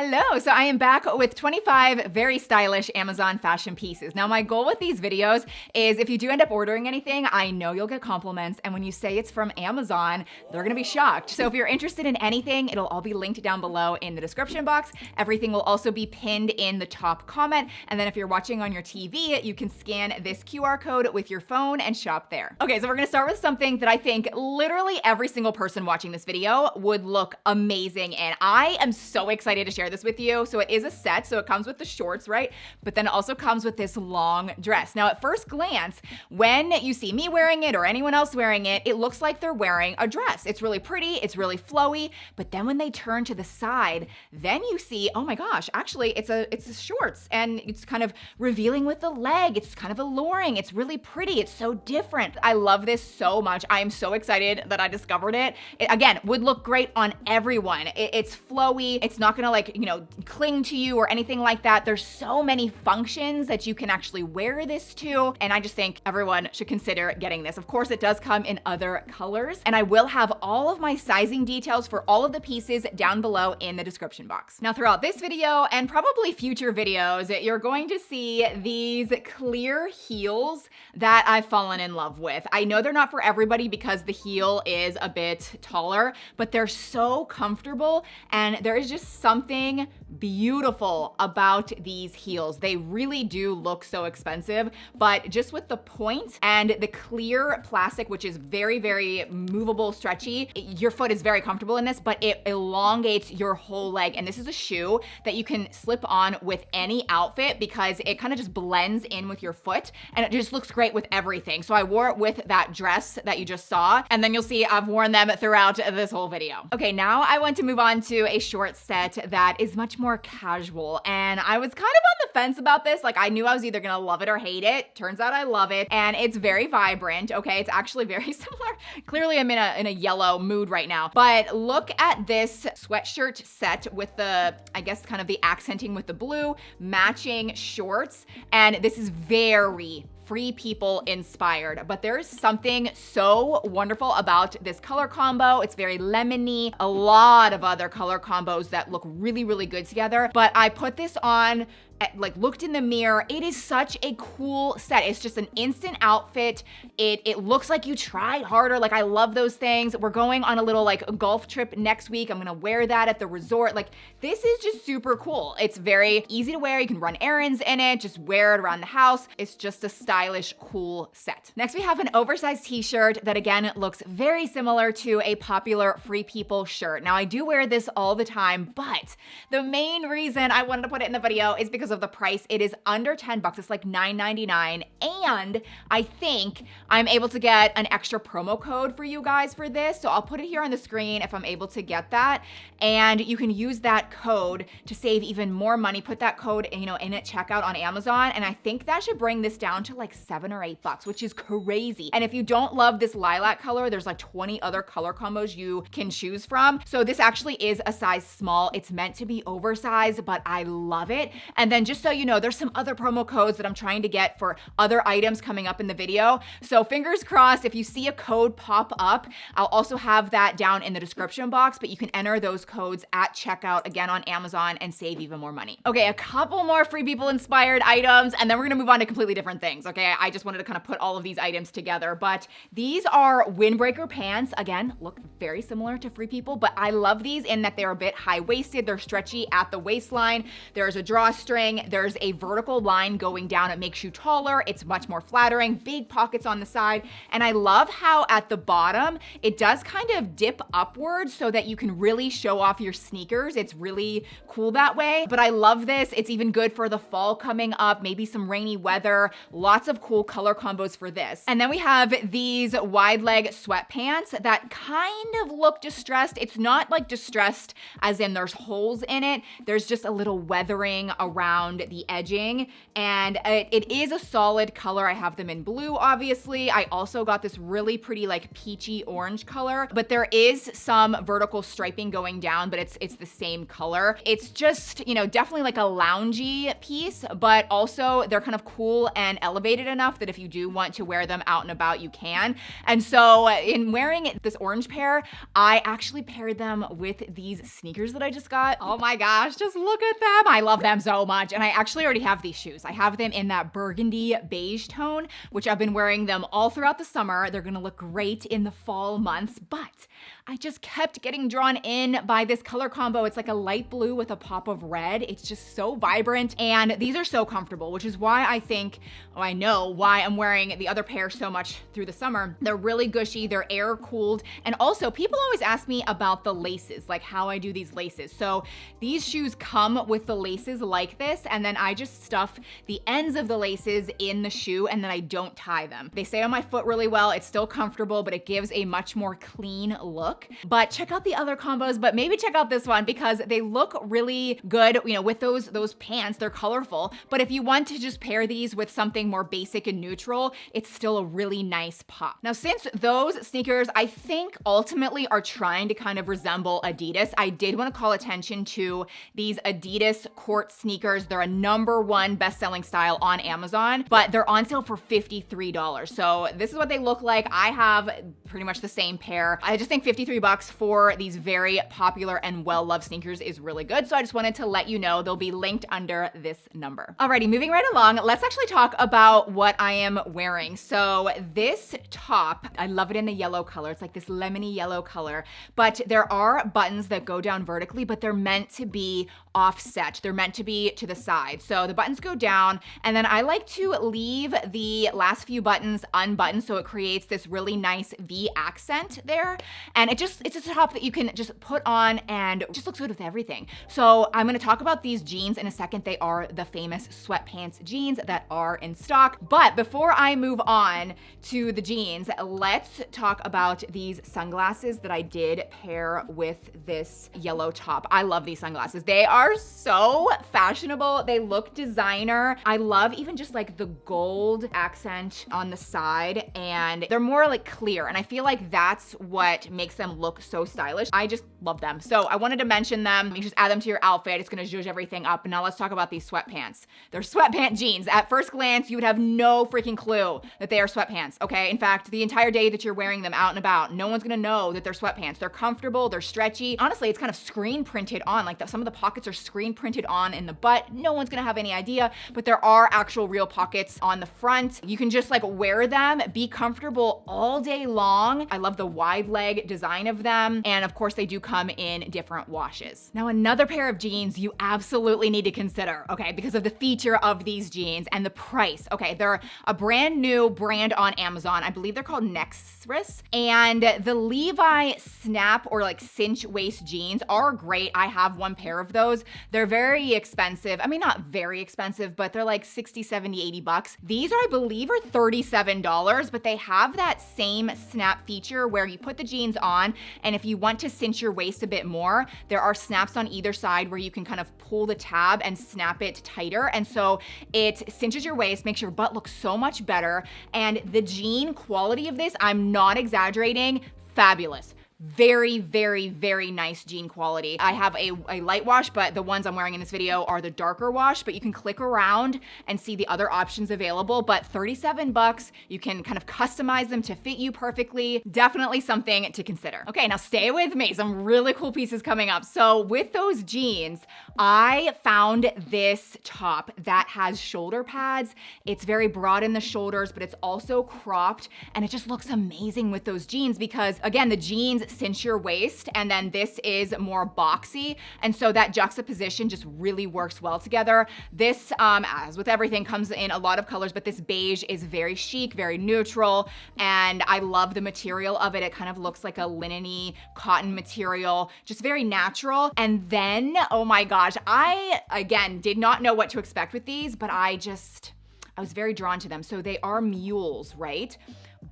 Hello, so I am back with 25 very stylish Amazon fashion pieces. Now my goal with these videos is if you do end up ordering anything, I know you'll get compliments, and when you say it's from Amazon, they're gonna be shocked. So if you're interested in anything, it'll all be linked down below in the description box. Everything will also be pinned in the top comment, and then if you're watching on your TV, you can scan this QR code with your phone and shop there. Okay, so we're gonna start with something that I think literally every single person watching this video would look amazing in. I am so excited to share this with you. So it is a set, so it comes with the shorts, right? But then it also comes with this long dress. Now at first glance, when you see me wearing it or anyone else wearing it, it looks like they're wearing a dress. It's really pretty, it's really flowy, but then when they turn to the side, then you see, oh my gosh, actually it's a shorts, and it's kind of revealing with the leg. It's kind of alluring. It's really pretty. It's so different. I love this so much. I am so excited that I discovered it. It again, would look great on everyone. It's flowy. It's not gonna cling to you or anything like that. There's so many functions that you can actually wear this to, and I just think everyone should consider getting this. Of course, it does come in other colors, and I will have all of my sizing details for all of the pieces down below in the description box. Now, throughout this video and probably future videos, you're going to see these clear heels that I've fallen in love with. I know they're not for everybody because the heel is a bit taller, but they're so comfortable, and there is just something beautiful about these heels. They really do look so expensive, but just with the point and the clear plastic, which is very, very movable, stretchy, your foot is very comfortable in this, but it elongates your whole leg. And this is a shoe that you can slip on with any outfit because it kind of just blends in with your foot, and it just looks great with everything. So I wore it with that dress that you just saw, and then you'll see I've worn them throughout this whole video. Okay, now I want to move on to a short set that is much more casual, and I was kind of on the fence about this. Like, I knew I was either gonna love it or hate it. Turns out I love it, and it's very vibrant. Okay, it's actually very similar. Clearly I'm in a yellow mood right now, but look at this sweatshirt set with the, I guess, kind of the accenting with the blue, matching shorts, and this is very Free People inspired, but there's something so wonderful about this color combo. It's very lemony, a lot of other color combos that look really, really good together, but I put this on, looked in the mirror. It is such a cool set. It's just an instant outfit. It looks like you tried harder. Like, I love those things. We're going on a little golf trip next week. I'm gonna wear that at the resort. Like, this is just super cool. It's very easy to wear. You can run errands in it, just wear it around the house. It's just a stylish, cool set. Next, we have an oversized t-shirt that again looks very similar to a popular Free People shirt. Now, I do wear this all the time, but the main reason I wanted to put it in the video is because of the price. It is under 10 bucks. It's like $9.99. And I think I'm able to get an extra promo code for you guys for this. So I'll put it here on the screen if I'm able to get that. And you can use that code to save even more money. Put that code, in at checkout on Amazon. And I think that should bring this down to like $7 or $8, which is crazy. And if you don't love this lilac color, there's like 20 other color combos you can choose from. So this actually is a size small. It's meant to be oversized, but I love it. And then just so you know, there's some other promo codes that I'm trying to get for other items coming up in the video. So fingers crossed, if you see a code pop up, I'll also have that down in the description box, but you can enter those codes at checkout again on Amazon and save even more money. Okay, a couple more Free People inspired items, and then we're gonna move on to completely different things, okay? I just wanted to kind of put all of these items together, but these are Windbreaker pants. Again, look very similar to Free People, but I love these in that they're a bit high-waisted, they're stretchy at the waistline, there's a drawstring, there's a vertical line going down. It makes you taller. It's much more flattering, big pockets on the side. And I love how at the bottom, it does kind of dip upwards so that you can really show off your sneakers. It's really cool that way. But I love this. It's even good for the fall coming up, maybe some rainy weather. Lots of cool color combos for this. And then we have these wide leg sweatpants that kind of look distressed. It's not like distressed as in there's holes in it. There's just a little weathering around the edging, and it is a solid color. I have them in blue, obviously. I also got this really pretty like peachy orange color, but there is some vertical striping going down, but it's the same color. It's just, definitely like a loungy piece, but also they're kind of cool and elevated elevated enough that if you do want to wear them out and about, you can. And so in wearing this orange pair, I actually paired them with these sneakers that I just got. Oh my gosh, just look at them. I love them so much. And I actually already have these shoes. I have them in that burgundy beige tone, which I've been wearing them all throughout the summer. They're gonna look great in the fall months, but I just kept getting drawn in by this color combo. It's like a light blue with a pop of red. It's just so vibrant, and these are so comfortable, which is why I know why I'm wearing the other pair so much through the summer. They're really gushy, they're air cooled, and also people always ask me about the laces, like how I do these laces. So these shoes come with the laces like this, and then I just stuff the ends of the laces in the shoe, and then I don't tie them. They stay on my foot really well. It's still comfortable, but it gives a much more clean look. But check out the other combos, but maybe check out this one because they look really good, you know, with those pants. They're colorful, but if you want to just pair these with something more basic and neutral, it's still a really nice pop. Now, since those sneakers, I think ultimately are trying to kind of resemble Adidas, I did want to call attention to these Adidas court sneakers. They're a #1 best-selling style on Amazon, but they're on sale for $53. So this is what they look like. I have pretty much the same pair. I just think $53 for these very popular and well-loved sneakers is really good. So I just wanted to let you know they'll be linked under this number. Alrighty, moving right along, let's actually talk about what I am wearing. So this top, I love it in the yellow color. It's like this lemony yellow color, but there are buttons that go down vertically, but they're meant to be offset. They're meant to be to the side. So the buttons go down, and then I like to leave the last few buttons unbuttoned so it creates this really nice V accent there. And it's just a top that you can just put on and just looks good with everything. So I'm gonna talk about these jeans in a second. They are the famous sweatpants jeans that are in stock. But before I move on to the jeans, let's talk about these sunglasses that I did pair with this yellow top. I love these sunglasses. They are so fashionable. They look designer. I love even just like the gold accent on the side, and they're more like clear. And I feel like that's what makes them look so stylish. I just love them. So I wanted to mention them. You just add them to your outfit. It's gonna zhuzh everything up. And now let's talk about these sweatpants. They're sweatpant jeans. At first glance, you would have no freaking clue that they are sweatpants, okay? In fact, the entire day that you're wearing them out and about, no one's gonna know that they're sweatpants. They're comfortable, they're stretchy. Honestly, it's kind of screen printed on, like some of the pockets are screen printed on in the butt. No one's gonna have any idea, but there are actual real pockets on the front. You can just like wear them, be comfortable all day long. I love the wide leg design of them. And of course they do come in different washes. Now, another pair of jeans you absolutely need to consider, okay, because of the feature of these jeans and the price. Okay, they're a brand new brand on Amazon. I believe they're called Nexus, and the Levi snap or like cinch waist jeans are great. I have one pair of those. They're very expensive. I mean, not very expensive, but they're like 60, 70, 80 bucks. These are, I believe, are $37, but they have that same snap feature where you put the jeans on, and if you want to cinch your waist a bit more, there are snaps on either side where you can kind of pull the tab and snap it tighter. And so it cinches your waist, makes your butt look so much better. And the jean quality of this, I'm not exaggerating, fabulous. Very, very, very nice jean quality. I have a light wash, but the ones I'm wearing in this video are the darker wash, but you can click around and see the other options available. But 37 bucks, you can kind of customize them to fit you perfectly. Definitely something to consider. Okay, now stay with me. Some really cool pieces coming up. So with those jeans, I found this top that has shoulder pads. It's very broad in the shoulders, but it's also cropped, and it just looks amazing with those jeans because, again, the jeans cinch your waist, and then this is more boxy, and so that juxtaposition just really works well together. This, as with everything, comes in a lot of colors, but this beige is very chic, very neutral, and I love the material of it. It kind of looks like a linen-y cotton material, just very natural. And then, oh my gosh, I, again, did not know what to expect with these, but I was very drawn to them. So they are mules, right?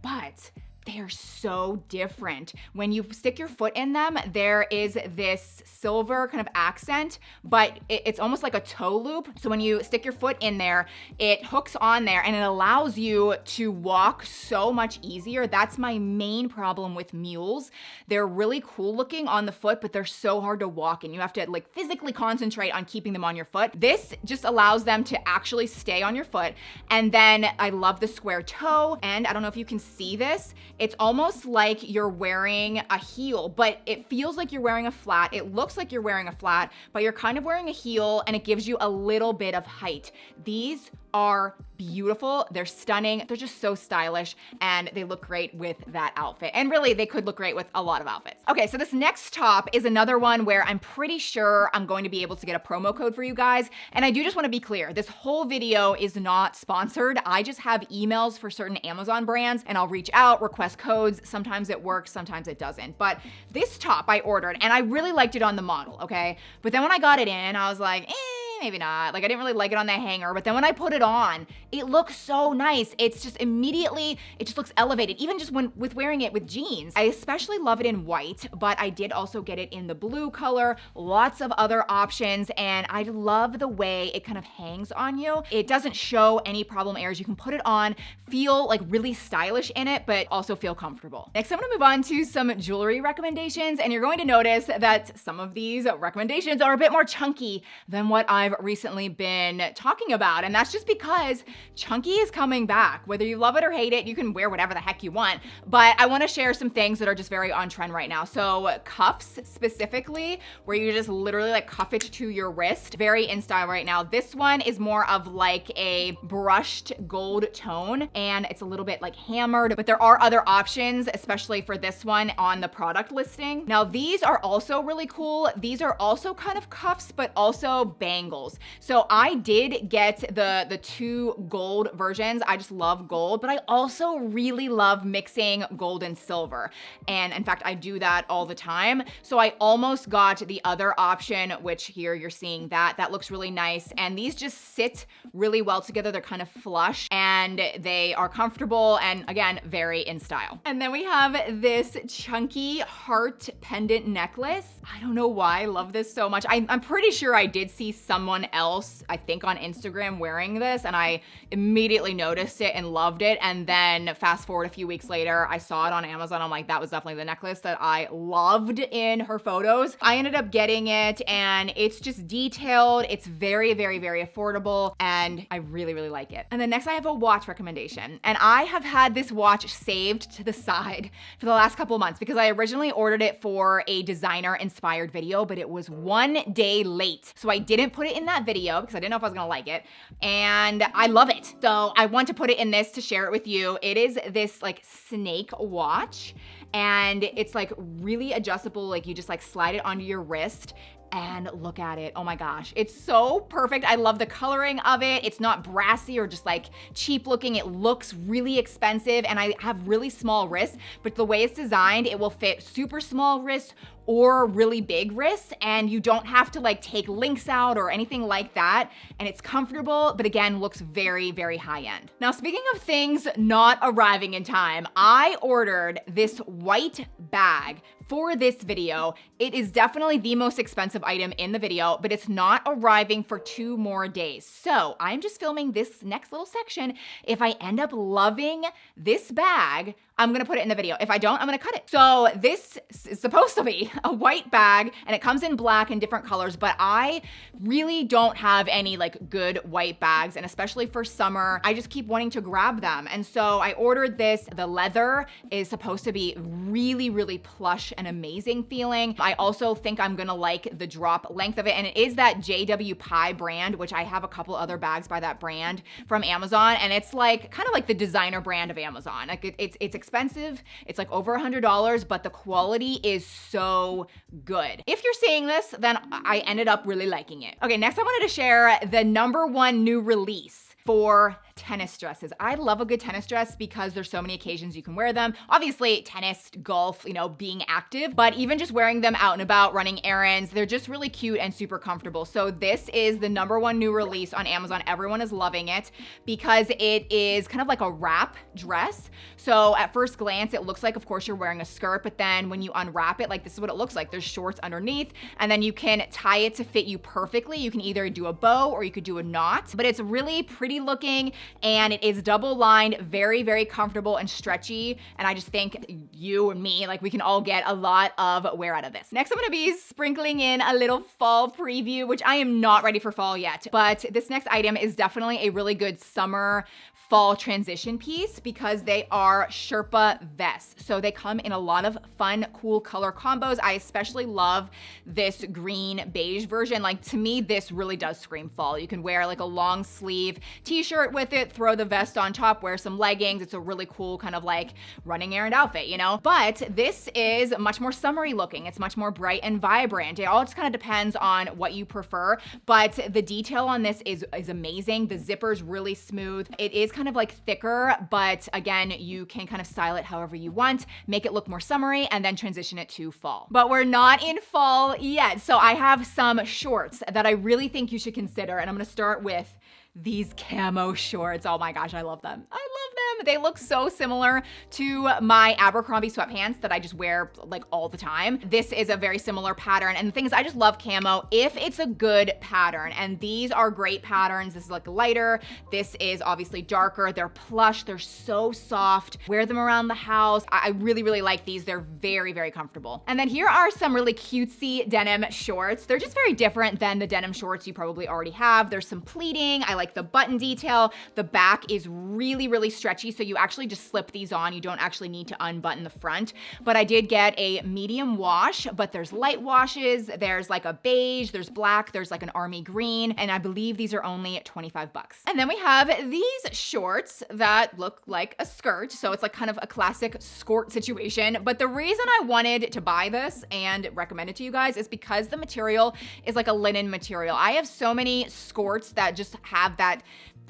But They are so different. When you stick your foot in them, there is this silver kind of accent, but it's almost like a toe loop. So when you stick your foot in there, it hooks on there and it allows you to walk so much easier. That's my main problem with mules. They're really cool looking on the foot, but they're so hard to walk in. You have to like physically concentrate on keeping them on your foot. This just allows them to actually stay on your foot. And then I love the square toe. And I don't know if you can see this. It's almost like you're wearing a heel, but it feels like you're wearing a flat. It looks like you're wearing a flat, but you're kind of wearing a heel and it gives you a little bit of height. These are beautiful. They're stunning. They're just so stylish and they look great with that outfit. And really, they could look great with a lot of outfits. Okay, so this next top is another one where I'm pretty sure I'm going to be able to get a promo code for you guys. And I do just want to be clear, this whole video is not sponsored. I just have emails for certain Amazon brands and I'll reach out, request codes. Sometimes it works, sometimes it doesn't. But this top I ordered and I really liked it on the model, okay? But then when I got it in, I was like, maybe not. Like I didn't really like it on the hanger, but then when I put it on, it looks so nice. It's just immediately, it just looks elevated, even just with wearing it with jeans. I especially love it in white, but I did also get it in the blue color, lots of other options, and I love the way it kind of hangs on you. It doesn't show any problem areas. You can put it on, feel like really stylish in it, but also feel comfortable. Next, I'm gonna move on to some jewelry recommendations, and you're going to notice that some of these recommendations are a bit more chunky than what I've recently been talking about. And that's just because chunky is coming back. Whether you love it or hate it, you can wear whatever the heck you want. But I want to share some things that are just very on trend right now. So cuffs specifically, where you just literally like cuff it to your wrist, very in style right now. This one is more of like a brushed gold tone and it's a little bit like hammered, but there are other options, especially for this one on the product listing. Now these are also really cool. These are also kind of cuffs, but also bangles. So I did get the two gold versions. I just love gold, but I also really love mixing gold and silver. And in fact, I do that all the time. So I almost got the other option, which here you're seeing that looks really nice. And these just sit really well together. They're kind of flush and they are comfortable and again, very in style. And then we have this chunky heart pendant necklace. I don't know why I love this so much. I'm pretty sure I did see someone else, I think on Instagram, wearing this and I immediately noticed it and loved it. And then fast forward a few weeks later, I saw it on Amazon. I'm like, that was definitely the necklace that I loved in her photos. I ended up getting it and it's just detailed. It's very, very, very affordable and I really, really like it. And then next I have a watch recommendation. And I have had this watch saved to the side for the last couple of months because I originally ordered it for a designer inspired video, but it was one day late. So I didn't put it in that video because I didn't know if I was gonna like it. And I love it. So I want to put it in this to share it with you. It is this like snake watch and it's like really adjustable. Like you just like slide it onto your wrist and look at it. Oh my gosh, it's so perfect. I love the coloring of it. It's not brassy or just like cheap looking. It looks really expensive and I have really small wrists, but the way it's designed, it will fit super small wrists or really big wrists and you don't have to like take links out or anything like that. And it's comfortable, but again, looks very, very high end. Now, speaking of things not arriving in time, I ordered this white bag for this video. It is definitely the most expensive item in the video, but it's not arriving for 2 more days. So I'm just filming this next little section. If I end up loving this bag, I'm gonna put it in the video. If I don't, I'm gonna cut it. So this is supposed to be a white bag and it comes in black and different colors, but I really don't have any like good white bags. And especially for summer, I just keep wanting to grab them. And so I ordered this. The leather is supposed to be really, really plush and amazing feeling. I also think I'm gonna like the drop length of it. And it is that JW Pie brand, which I have a couple other bags by that brand from Amazon. And it's like kind of like the designer brand of Amazon. Like it's expensive. It's like over $100, but the quality is so good. If you're seeing this, then I ended up really liking it. Okay, next I wanted to share the #1 new release for tennis dresses. I love a good tennis dress because there's so many occasions you can wear them. Obviously, tennis, golf, being active, but even just wearing them out and about, running errands, they're just really cute and super comfortable. So this is the #1 new release on Amazon. Everyone is loving it because it is kind of like a wrap dress. So at first glance, it looks like, of course, you're wearing a skirt, but then when you unwrap it, like this is what it looks like. There's shorts underneath, and then you can tie it to fit you perfectly. You can either do a bow or you could do a knot, but it's really pretty looking and it is double lined, very, very comfortable and stretchy. And I just think you and me, like we can all get a lot of wear out of this. Next, I'm gonna be sprinkling in a little fall preview, which I am not ready for fall yet, but this next item is definitely a really good summer fall transition piece because they are Sherpa vests. So they come in a lot of fun, cool color combos. I especially love this green beige version. Like to me, this really does scream fall. You can wear like a long sleeve t-shirt with it, throw the vest on top, wear some leggings. It's a really cool kind of like running errand outfit, But this is much more summery looking. It's much more bright and vibrant. It all just kind of depends on what you prefer, but the detail on this is amazing. The zipper's really smooth. It is kind of like thicker, but again, you can kind of style it however you want, make it look more summery, and then transition it to fall. But we're not in fall yet. So I have some shorts that I really think you should consider, and I'm gonna start with these camo shorts. Oh my gosh, I love them. I love them. They look so similar to my Abercrombie sweatpants that I just wear like all the time. This is a very similar pattern. And the thing is, I just love camo if it's a good pattern. And these are great patterns. This is like lighter. This is obviously darker. They're plush. They're so soft. Wear them around the house. I really, really like these. They're very, very comfortable. And then here are some really cutesy denim shorts. They're just very different than the denim shorts you probably already have. There's some pleating. I like the button detail. The back is really, really stretchy, so you actually just slip these on. You don't actually need to unbutton the front. But I did get a medium wash, but there's light washes. There's like a beige, there's black, there's like an army green, and I believe these are only 25 bucks. And then we have these shorts that look like a skirt, so it's like kind of a classic skirt situation. But the reason I wanted to buy this and recommend it to you guys is because the material is like a linen material. I have so many skirts that just have that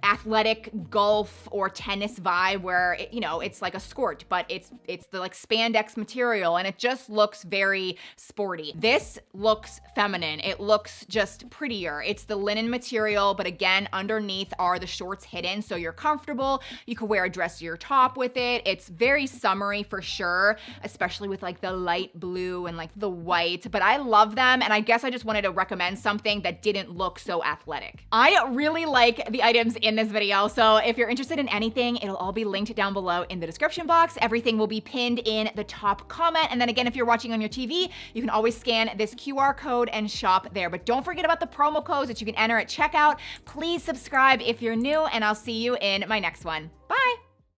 athletic golf or tennis vibe where it's like a skirt, but it's the like spandex material and it just looks very sporty. This looks feminine. It looks just prettier. It's the linen material, but again, underneath are the shorts hidden, so you're comfortable. You could wear a dressier top with it. It's very summery for sure, especially with like the light blue and like the white, but I love them, and I guess I just wanted to recommend something that didn't look so athletic. I really like the items in this video, so if you're interested in anything, it'll all be linked down below in the description box. Everything will be pinned in the top comment, and then again, if you're watching on your TV, you can always scan this QR code and shop there. But don't forget about the promo codes that you can enter at checkout. Please subscribe if you're new, and I'll see you in my next one. Bye!